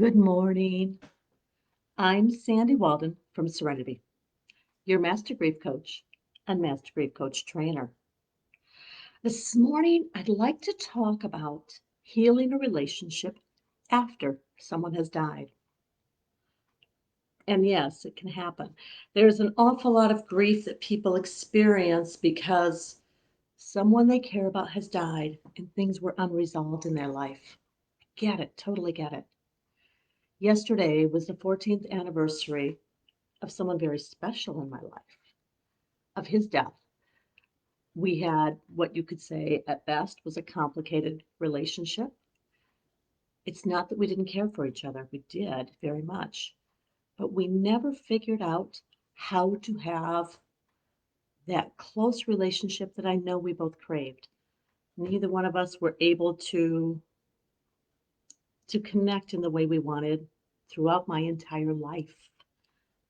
Good morning. I'm Sandy Walden from Serenity, your Master Grief Coach and Master Grief Coach Trainer. This morning, I'd like to talk about healing a relationship after someone has died. And yes, it can happen. There's an awful lot of grief that people experience because someone they care about has died and things were unresolved in their life. Get it, totally get it. Yesterday was the 14th anniversary of someone very special in my life, of his death. We had what you could say at best was a complicated relationship. It's not that we didn't care for each other, we did very much, but we never figured out how to have that close relationship that I know we both craved. Neither one of us were able to connect in the way we wanted throughout my entire life.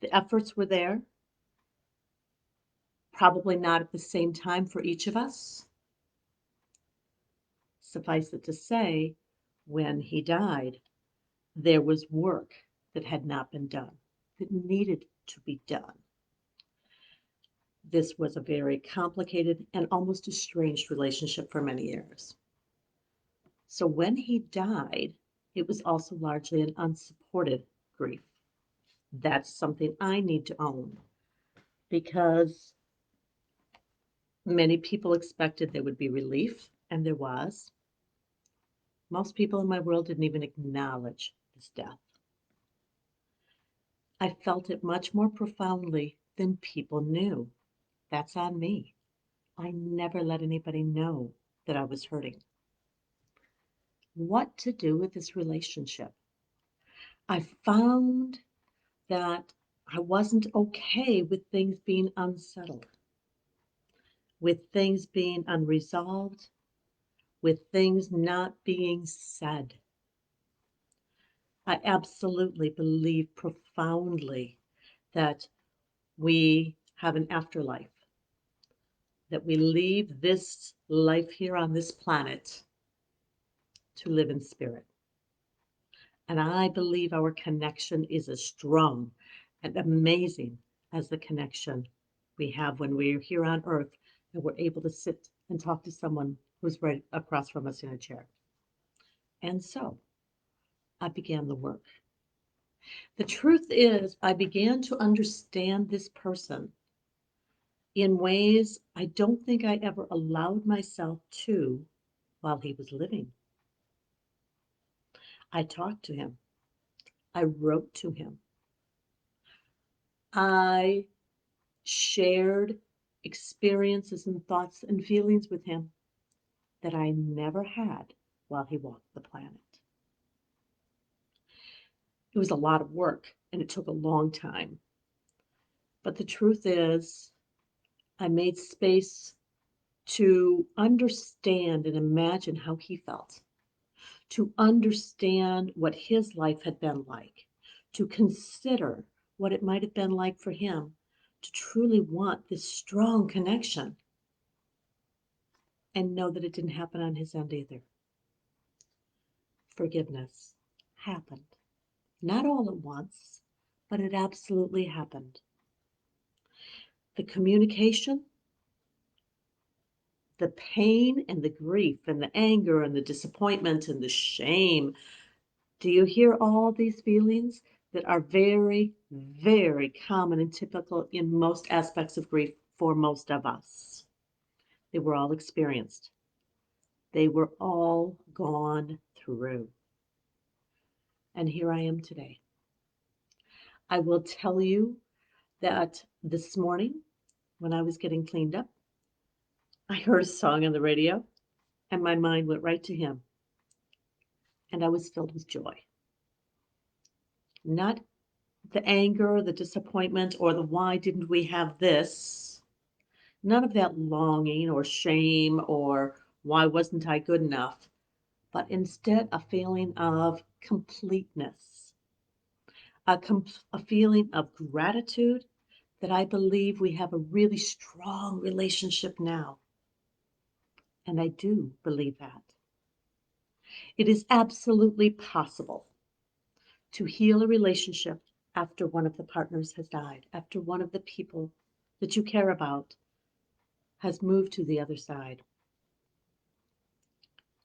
The efforts were there, probably not at the same time for each of us. Suffice it to say, when he died, there was work that had not been done, that needed to be done. This was a very complicated and almost estranged relationship for many years. So when he died, it was also largely an unsupported grief. That's something I need to own because many people expected there would be relief, and there was. Most people in my world didn't even acknowledge his death. I felt it much more profoundly than people knew. That's on me. I never let anybody know that I was hurting. What to do with this relationship? I found that I wasn't okay with things being unsettled, with things being unresolved, with things not being said. I absolutely believe profoundly that we have an afterlife, that we leave this life here on this planet to live in spirit. And I believe our connection is as strong and amazing as the connection we have when we're here on earth and we're able to sit and talk to someone who's right across from us in a chair. And so I began the work. The truth is, I began to understand this person in ways I don't think I ever allowed myself to while he was living. I talked to him. I wrote to him. I shared experiences and thoughts and feelings with him that I never had while he walked the planet. It was a lot of work and it took a long time. But the truth is, I made space to understand and imagine how he felt, to understand what his life had been like, to consider what it might have been like for him to truly want this strong connection and know that it didn't happen on his end either. Forgiveness happened. Not all at once, but it absolutely happened. The communication, the pain and the grief and the anger and the disappointment and the shame. Do you hear all these feelings that are very, very common and typical in most aspects of grief for most of us? They were all experienced. They were all gone through. And here I am today. I will tell you that this morning, when I was getting cleaned up, I heard a song on the radio and my mind went right to him. And I was filled with joy. Not the anger, the disappointment, or the why didn't we have this? None of that longing or shame or why wasn't I good enough? But instead, a feeling of completeness, a feeling of gratitude that I believe we have a really strong relationship now. And I do believe that. It is absolutely possible to heal a relationship after one of the partners has died, after one of the people that you care about has moved to the other side.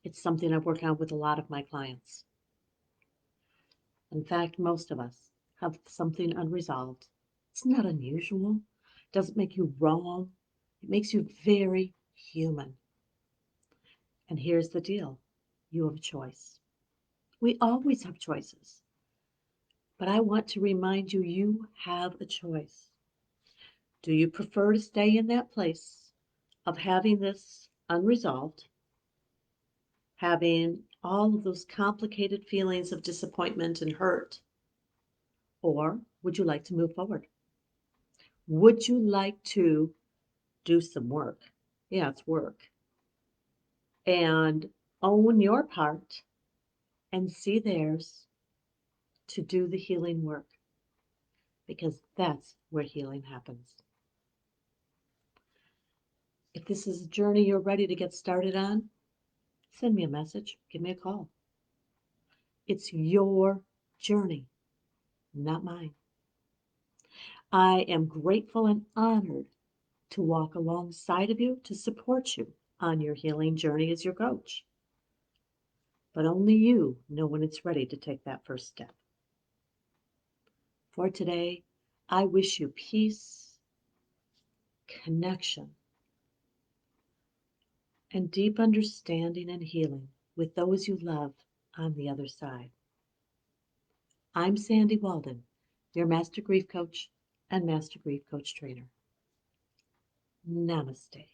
It's something I work on with a lot of my clients. In fact, most of us have something unresolved. It's not unusual. It doesn't make you wrong. It makes you very human. And here's the deal. You have a choice. We always have choices. But I want to remind you, you have a choice. Do you prefer to stay in that place of having this unresolved, having all of those complicated feelings of disappointment and hurt? Or would you like to move forward? Would you like to do some work? Yeah, it's work. And own your part and see theirs to do the healing work, because that's where healing happens. If this is a journey you're ready to get started on, send me a message, give me a call. It's your journey, not mine. I am grateful and honored to walk alongside of you to support you on your healing journey as your coach. But only you know when it's ready to take that first step. For today, I wish you peace, connection, and deep understanding and healing with those you love on the other side. I'm Sandy Walden, your Master Grief Coach and Master Grief Coach Trainer. Namaste.